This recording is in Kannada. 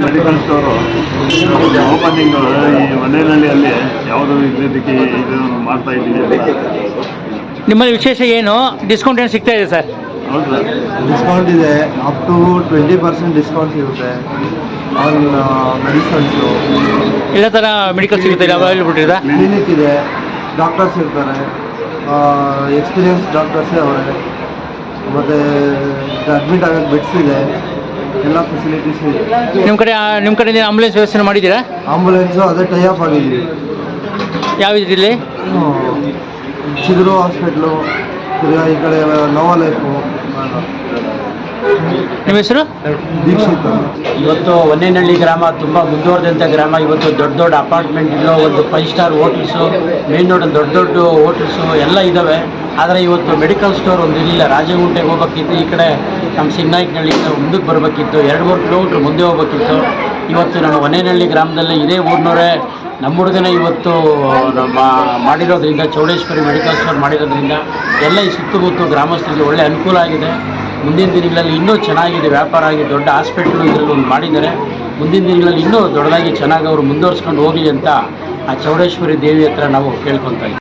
ಮೆಡಿಕಲ್ ಸ್ಟೋರು ಓಪನಿಂಗ್ ಈ ಮನೆಯಲ್ಲಿಯಲ್ಲಿ ಯಾವುದೋ ಇದಕ್ಕೆ ಇದು ಮಾಡ್ತಾ ಇದ್ದೀವಿ ಅಂತ. ನಿಮ್ಮಲ್ಲಿ ವಿಶೇಷ ಏನು? ಡಿಸ್ಕೌಂಟ್ ಏನು ಸಿಗ್ತಾ ಇದೆ ಸರ್? ಹೌದು ಸರ್, ಡಿಸ್ಕೌಂಟ್ ಇದೆ. ಅಪ್ ಟು 20% ಡಿಸ್ಕೌಂಟ್ ಸಿಗುತ್ತೆ ಆನ್ ಮೆಡಿಸನ್ಸು. ಎಲ್ಲ ಥರ ಮೆಡಿಕಲ್ ಸಿಗುತ್ತೆ ಅವೈಲೇಬಲ್ ಇದೆ. ಕ್ಲಿನಿಕ್ ಇದೆ, ಡಾಕ್ಟರ್ಸ್ ಇರ್ತಾರೆ, ಎಕ್ಸ್ಪೀರಿಯನ್ಸ್ ಡಾಕ್ಟರ್ಸೇ ಅವರೇ. ಮತ್ತು ಅಡ್ಮಿಟ್ ಆಗೋಕ್ಕೆ ಬೆಡ್ಸ್ ಇದೆ, ಎಲ್ಲ ಫೆಸಿಲಿಟೀಸ್ ಇದೆ. ನಿಮ್ಮ ಕಡೆ ಆಂಬುಲೆನ್ಸ್ ವ್ಯವಸ್ಥೆ ಮಾಡಿದ್ದೀರಾ? ಆಂಬುಲೆನ್ಸು ಅದೇ ಟೈ ಆಫ್ ಆಗಿದ್ದೀವಿ. ಯಾವ ಇದರಲ್ಲಿ? ಚಿಗುರು ಹಾಸ್ಪಿಟ್ಲು, ಈ ಕಡೆ ನೋವಾ ಲೈಫು. ನಿಮ್ಮ ಹೆಸರು? ದೀಕ್ಷಿತ್. ಇವತ್ತು ಹೊನ್ನೇನಹಳ್ಳಿ ಗ್ರಾಮ ತುಂಬ ಮುಂದುವರೆದಂಥ ಗ್ರಾಮ. ಇವತ್ತು ದೊಡ್ಡ ದೊಡ್ಡ ಅಪಾರ್ಟ್ಮೆಂಟ್ಗಳು, ಒಂದು 5 ಸ್ಟಾರ್ ಹೋಟೆಲ್ಸು, ಮೇನ್ ರೋಡಲ್ಲಿ ದೊಡ್ಡ ದೊಡ್ಡ ಹೋಟೆಲ್ಸು ಎಲ್ಲ ಇದ್ದಾವೆ. ಆದರೆ ಇವತ್ತು ಮೆಡಿಕಲ್ ಸ್ಟೋರ್ ಒಂದು ಇರಲಿಲ್ಲ. ರಾಜಗುಂಟೆಗೆ ಹೋಗ್ಬೇಕಿತ್ತು, ಈ ಕಡೆ ನಮ್ಮ ಸಿಂಗನಾಯಕನಹಳ್ಳಿಯಿಂದ ಮುಂದಕ್ಕೆ ಬರಬೇಕಿತ್ತು, 2-3 ಕಿಲೋಮೀಟ್ರ್ ಮುಂದೆ ಹೋಗ್ಬೇಕಿತ್ತು. ಇವತ್ತು ನಮ್ಮ ಹೊನ್ನೇನಹಳ್ಳಿ ಗ್ರಾಮದಲ್ಲೇ ಇದೇ ಊರಿನವರೇ ನಮ್ಮ ಹುಡುಗನೇ ಇವತ್ತು ನಮ್ಮ ಮಾಡಿರೋದ್ರಿಂದ, ಚೌಡೇಶ್ವರಿ ಮೆಡಿಕಲ್ ಸ್ಟೋರ್ ಮಾಡಿರೋದ್ರಿಂದ ಎಲ್ಲ ಈ ಸುತ್ತಮುತ್ತ ಗ್ರಾಮಸ್ಥರಿಗೆ ಒಳ್ಳೆ ಅನುಕೂಲ ಆಗಿದೆ. ಮುಂದಿನ ದಿನಗಳಲ್ಲಿ ಇನ್ನೂ ಚೆನ್ನಾಗಿದೆ ವ್ಯಾಪಾರ ಆಗಿ, ದೊಡ್ಡ ಹಾಸ್ಪಿಟ್ಲು ಇದರಲ್ಲಿ ಒಂದು ಮಾಡಿದ್ದಾರೆ. ಮುಂದಿನ ದಿನಗಳಲ್ಲಿ ಇನ್ನೂ ದೊಡ್ಡದಾಗಿ ಚೆನ್ನಾಗಿ ಅವರು ಮುಂದುವರ್ಸ್ಕೊಂಡು ಹೋಗಲಿ ಅಂತ ಆ ಚೌಡೇಶ್ವರಿ ದೇವಿ ಹತ್ರ ನಾವು ಕೇಳ್ಕೊತಾ ಇದ್ದೀವಿ.